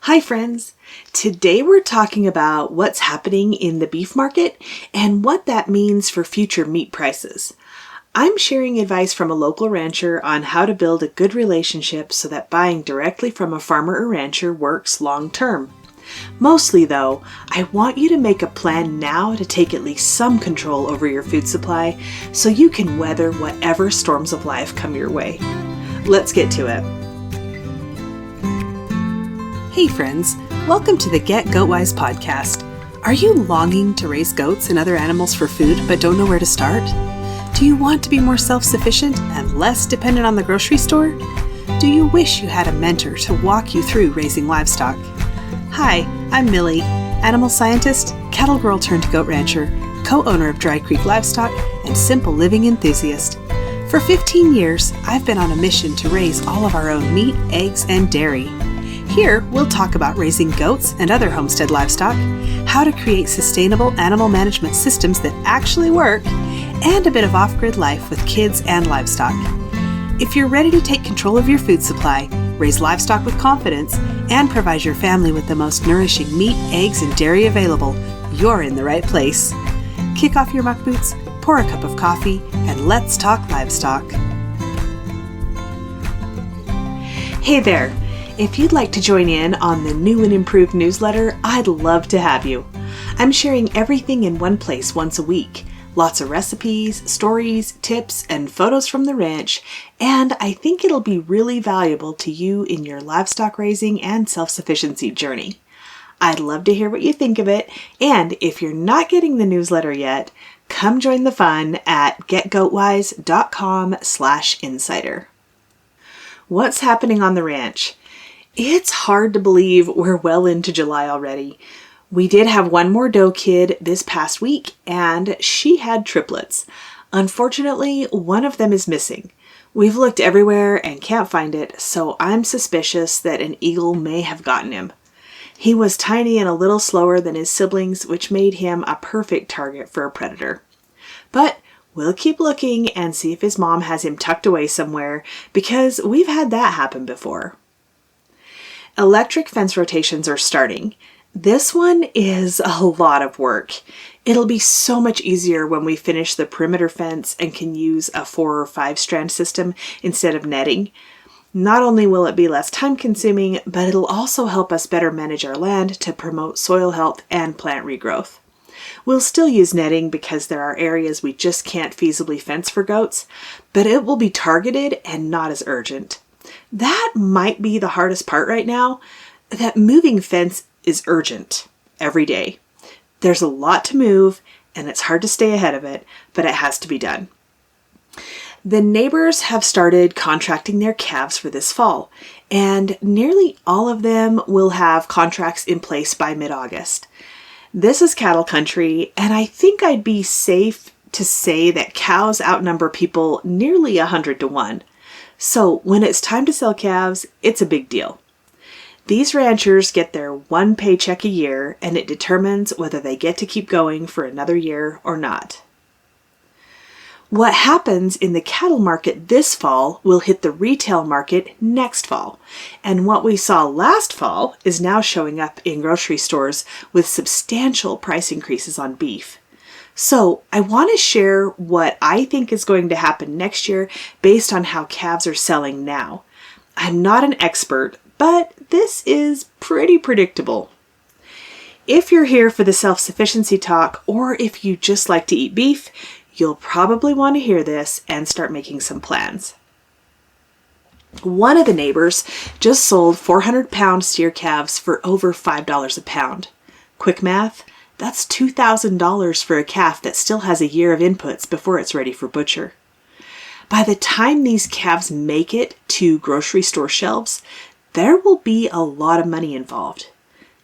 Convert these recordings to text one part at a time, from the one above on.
Hi friends! Today we're talking about what's happening in the beef market and what that means for future meat prices. I'm sharing advice from a local rancher on how to build a good relationship so that buying directly from a farmer or rancher works long term. Mostly though, I want you to make a plan now to take at least some control over your food supply so you can weather whatever storms of life come your way. Let's get to it. Hey friends, welcome to the Get Goatwise podcast. Are you longing to raise goats and other animals for food but don't know where to start? Do you want to be more self-sufficient and less dependent on the grocery store? Do you wish you had a mentor to walk you through raising livestock? Hi, I'm Millie, animal scientist, cattle girl turned goat rancher, co-owner of Dry Creek Livestock, and simple living enthusiast. For 15 years, I've been on a mission to raise all of our own meat, eggs, and dairy. Here, we'll talk about raising goats and other homestead livestock, how to create sustainable animal management systems that actually work, and a bit of off-grid life with kids and livestock. If you're ready to take control of your food supply, raise livestock with confidence, and provide your family with the most nourishing meat, eggs, and dairy available, you're in the right place. Kick off your muck boots, pour a cup of coffee, and let's talk livestock. Hey there! If you'd like to join in on the new and improved newsletter, I'd love to have you. I'm sharing everything in one place once a week. Lots of recipes, stories, tips, and photos from the ranch, and I think it'll be really valuable to you in your livestock raising and self-sufficiency journey. I'd love to hear what you think of it, and if you're not getting the newsletter yet, come join the fun at getgoatwise.com/insider. What's happening on the ranch? It's hard to believe we're well into July already. We did have one more doe kid this past week, and she had triplets. Unfortunately, one of them is missing. We've looked everywhere and can't find it, so I'm suspicious that an eagle may have gotten him. He was tiny and a little slower than his siblings, which made him a perfect target for a predator. But we'll keep looking and see if his mom has him tucked away somewhere, because we've had that happen before. Electric fence rotations are starting. This one is a lot of work. It'll be so much easier when we finish the perimeter fence and can use a 4 or 5 strand system instead of netting. Not only will it be less time consuming, but it'll also help us better manage our land to promote soil health and plant regrowth. We'll still use netting because there are areas we just can't feasibly fence for goats, but it will be targeted and not as urgent. That might be the hardest part right now. That moving fence is urgent every day. There's a lot to move and it's hard to stay ahead of it, but it has to be done. The neighbors have started contracting their calves for this fall, and nearly all of them will have contracts in place by mid-August. This is cattle country, and I think I'd be safe to say that cows outnumber people nearly 100 to 1. So when it's time to sell calves, it's a big deal. These ranchers get their one paycheck a year, and it determines whether they get to keep going for another year or not. What happens in the cattle market this fall will hit the retail market next fall, and what we saw last fall is now showing up in grocery stores with substantial price increases on beef. So I want to share what I think is going to happen next year based on how calves are selling now. I'm not an expert, but this is pretty predictable. If you're here for the self-sufficiency talk, or if you just like to eat beef, you'll probably want to hear this and start making some plans. One of the neighbors just sold 400-pound steer calves for over $5 a pound. Quick math? That's $2,000 for a calf that still has a year of inputs before it's ready for butcher. By the time these calves make it to grocery store shelves, there will be a lot of money involved.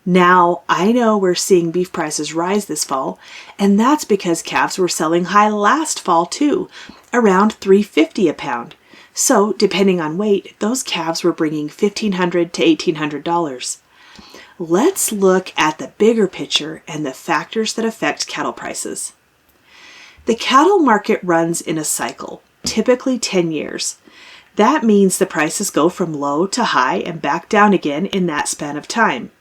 Now, I know we're seeing beef prices rise this fall, and that's because calves were selling high last fall too, around $3.50 a pound. So, depending on weight, those calves were bringing $1,500 to $1,800. Let's look at the bigger picture and the factors that affect cattle prices. The cattle market runs in a cycle, typically 10 years. That means the prices go from low to high and back down again in that span of time.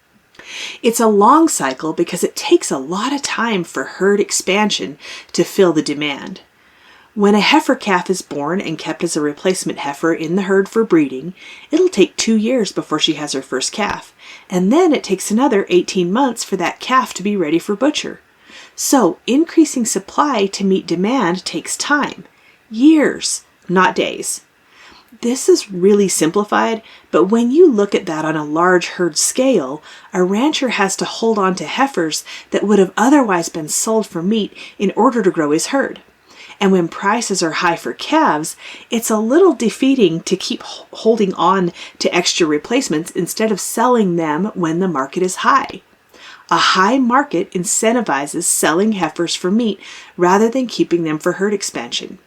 It's a long cycle because it takes a lot of time for herd expansion to fill the demand. When a heifer calf is born and kept as a replacement heifer in the herd for breeding, it'll take 2 years before she has her first calf, and then it takes another 18 months for that calf to be ready for butcher. So increasing supply to meet demand takes time, years, not days. This is really simplified, but when you look at that on a large herd scale, a rancher has to hold on to heifers that would have otherwise been sold for meat in order to grow his herd. And when prices are high for calves, it's a little defeating to keep holding on to extra replacements instead of selling them when the market is high. A high market incentivizes selling heifers for meat rather than keeping them for herd expansion.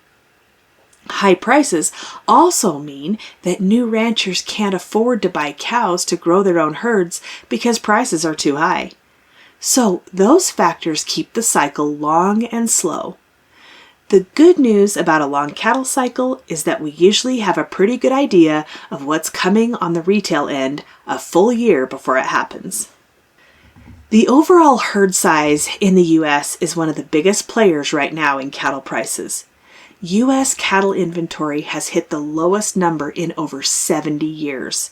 High prices also mean that new ranchers can't afford to buy cows to grow their own herds because prices are too high. So those factors keep the cycle long and slow. The good news about a long cattle cycle is that we usually have a pretty good idea of what's coming on the retail end a full year before it happens. The overall herd size in the U.S. is one of the biggest players right now in cattle prices. U.S. cattle inventory has hit the lowest number in over 70 years.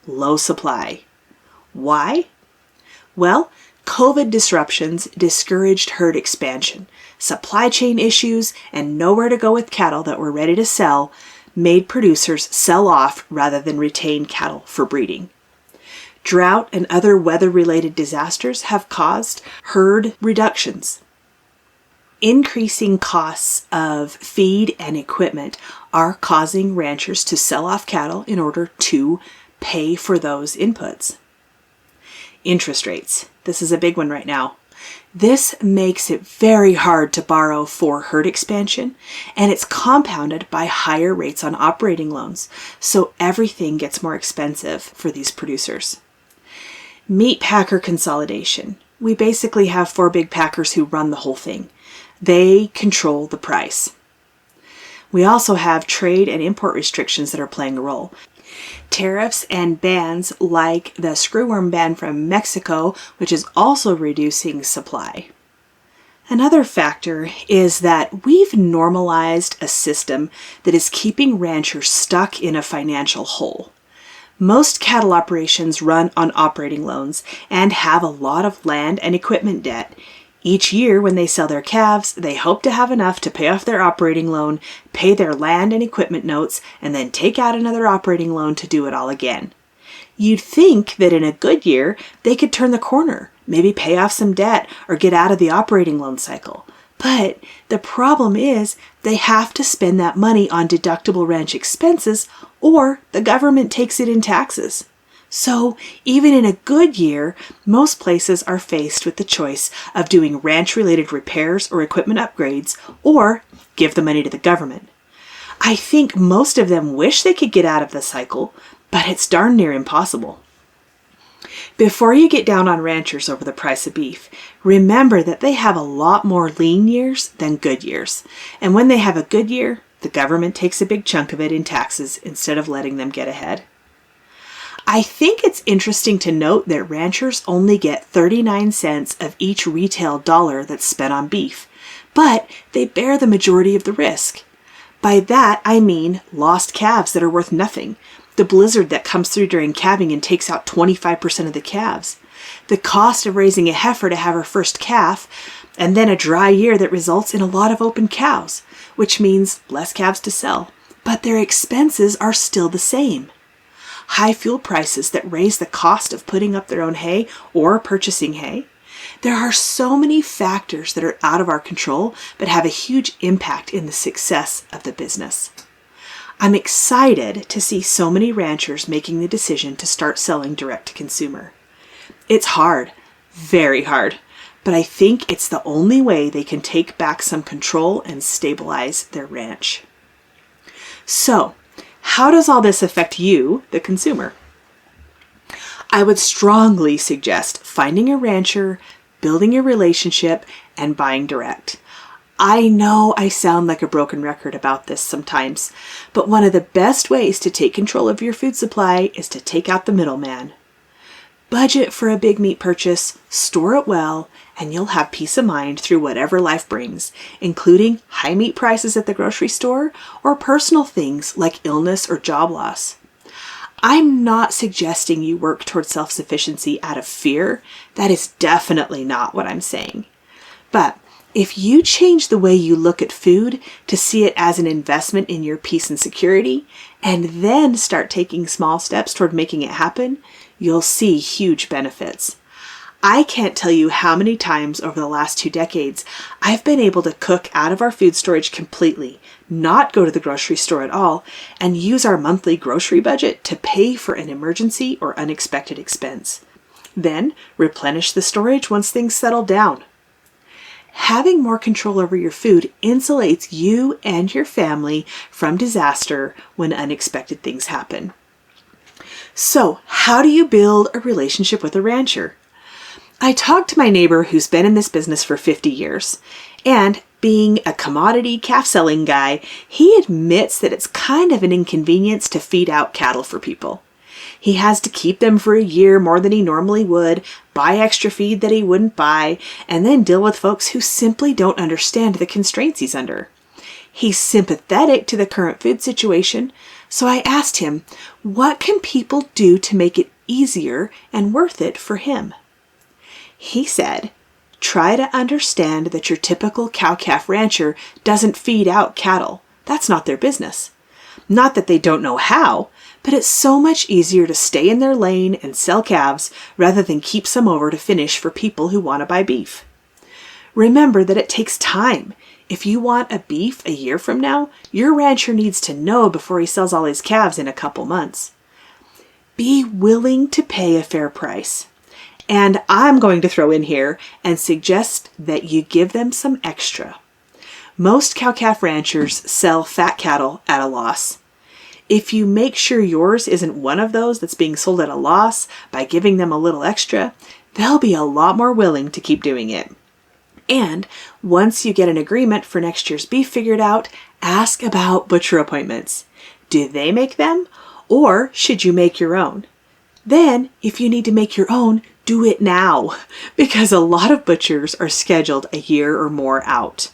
Low supply. Why? Well, COVID disruptions discouraged herd expansion. Supply chain issues and nowhere to go with cattle that were ready to sell made producers sell off rather than retain cattle for breeding. Drought and other weather-related disasters have caused herd reductions. Increasing costs of feed and equipment are causing ranchers to sell off cattle in order to pay for those inputs. Interest rates. This is a big one right now. This makes it very hard to borrow for herd expansion, and it's compounded by higher rates on operating loans, so everything gets more expensive for these producers. Meat packer consolidation. We basically have 4 big packers who run the whole thing. They control the price. We also have trade and import restrictions that are playing a role. Tariffs and bans like the screwworm ban from Mexico, which is also reducing supply. Another factor is that we've normalized a system that is keeping ranchers stuck in a financial hole. Most cattle operations run on operating loans and have a lot of land and equipment debt. Each year when they sell their calves, they hope to have enough to pay off their operating loan, pay their land and equipment notes, and then take out another operating loan to do it all again. You'd think that in a good year, they could turn the corner, maybe pay off some debt or get out of the operating loan cycle. But the problem is they have to spend that money on deductible ranch expenses or the government takes it in taxes. So even in a good year, most places are faced with the choice of doing ranch-related repairs or equipment upgrades or give the money to the government. I think most of them wish they could get out of the cycle, but it's darn near impossible. Before you get down on ranchers over the price of beef, remember that they have a lot more lean years than good years. And when they have a good year, the government takes a big chunk of it in taxes instead of letting them get ahead. I think it's interesting to note that ranchers only get 39 cents of each retail dollar that's spent on beef, but they bear the majority of the risk. By that, I mean lost calves that are worth nothing, the blizzard that comes through during calving and takes out 25% of the calves, the cost of raising a heifer to have her first calf, and then a dry year that results in a lot of open cows, which means less calves to sell, but their expenses are still the same. High fuel prices that raise the cost of putting up their own hay or purchasing hay. There are so many factors that are out of our control but have a huge impact in the success of the business. I'm excited to see so many ranchers making the decision to start selling direct to consumer. It's hard, very hard, but I think it's the only way they can take back some control and stabilize their ranch. So, how does all this affect you, the consumer? I would strongly suggest finding a rancher, building a relationship, and buying direct. I know I sound like a broken record about this sometimes, but one of the best ways to take control of your food supply is to take out the middleman. Budget for a big meat purchase, store it well, and you'll have peace of mind through whatever life brings, including high meat prices at the grocery store or personal things like illness or job loss. I'm not suggesting you work towards self-sufficiency out of fear. That is definitely not what I'm saying. But if you change the way you look at food to see it as an investment in your peace and security, and then start taking small steps toward making it happen, you'll see huge benefits. I can't tell you how many times over the last 2 decades I've been able to cook out of our food storage completely, not go to the grocery store at all, and use our monthly grocery budget to pay for an emergency or unexpected expense. Then replenish the storage once things settle down. Having more control over your food insulates you and your family from disaster when unexpected things happen. So, how do you build a relationship with a rancher? I talked to my neighbor who's been in this business for 50 years, and being a commodity calf selling guy, he admits that it's kind of an inconvenience to feed out cattle for people. He has to keep them for a year more than he normally would, buy extra feed that he wouldn't buy, and then deal with folks who simply don't understand the constraints he's under. He's sympathetic to the current food situation, so I asked him, what can people do to make it easier and worth it for him? He said, try to understand that your typical cow-calf rancher doesn't feed out cattle. That's not their business. Not that they don't know how, but it's so much easier to stay in their lane and sell calves rather than keep some over to finish for people who want to buy beef. Remember that it takes time. If you want a beef a year from now, your rancher needs to know before he sells all his calves in a couple months. Be willing to pay a fair price. And I'm going to throw in here and suggest that you give them some extra. Most cow-calf ranchers sell fat cattle at a loss. If you make sure yours isn't one of those that's being sold at a loss by giving them a little extra, they'll be a lot more willing to keep doing it. And once you get an agreement for next year's beef figured out, ask about butcher appointments. Do they make them, or should you make your own? Then, if you need to make your own, do it now, because a lot of butchers are scheduled a year or more out.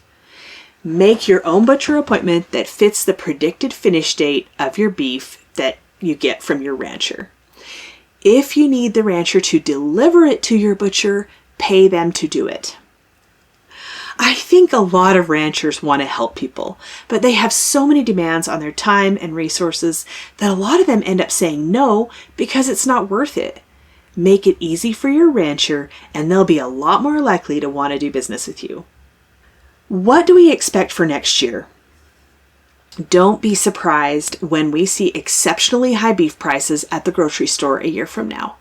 Make your own butcher appointment that fits the predicted finish date of your beef that you get from your rancher. If you need the rancher to deliver it to your butcher, pay them to do it. I think a lot of ranchers want to help people, but they have so many demands on their time and resources that a lot of them end up saying no because it's not worth it. Make it easy for your rancher, and they'll be a lot more likely to want to do business with you. What do we expect for next year? Don't be surprised when we see exceptionally high beef prices at the grocery store a year from now.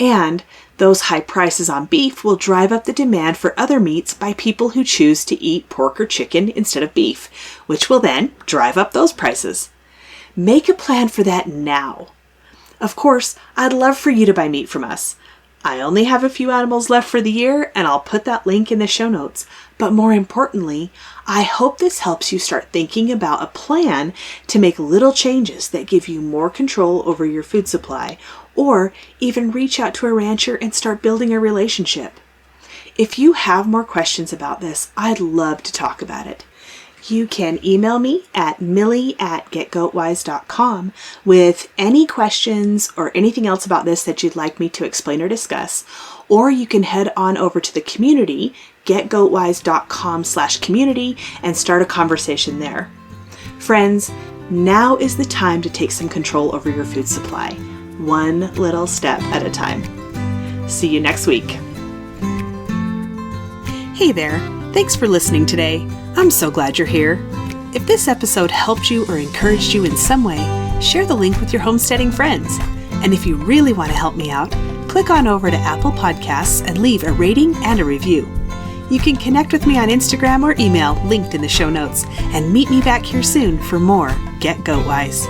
And those high prices on beef will drive up the demand for other meats by people who choose to eat pork or chicken instead of beef, which will then drive up those prices. Make a plan for that now. Of course, I'd love for you to buy meat from us. I only have a few animals left for the year, and I'll put that link in the show notes. But more importantly, I hope this helps you start thinking about a plan to make little changes that give you more control over your food supply, or even reach out to a rancher and start building a relationship. If you have more questions about this, I'd love to talk about it. You can email me at millie@getgoatwise.com with any questions or anything else about this that you'd like me to explain or discuss, or you can head on over to the community, getgoatwise.com/community, and start a conversation there. Friends, now is the time to take some control over your food supply, one little step at a time. See you next week. Hey there, thanks for listening today. I'm so glad you're here. If this episode helped you or encouraged you in some way, share the link with your homesteading friends. And if you really want to help me out, click on over to Apple Podcasts and leave a rating and a review. You can connect with me on Instagram or email linked in the show notes, and meet me back here soon for more Get Goat Wise.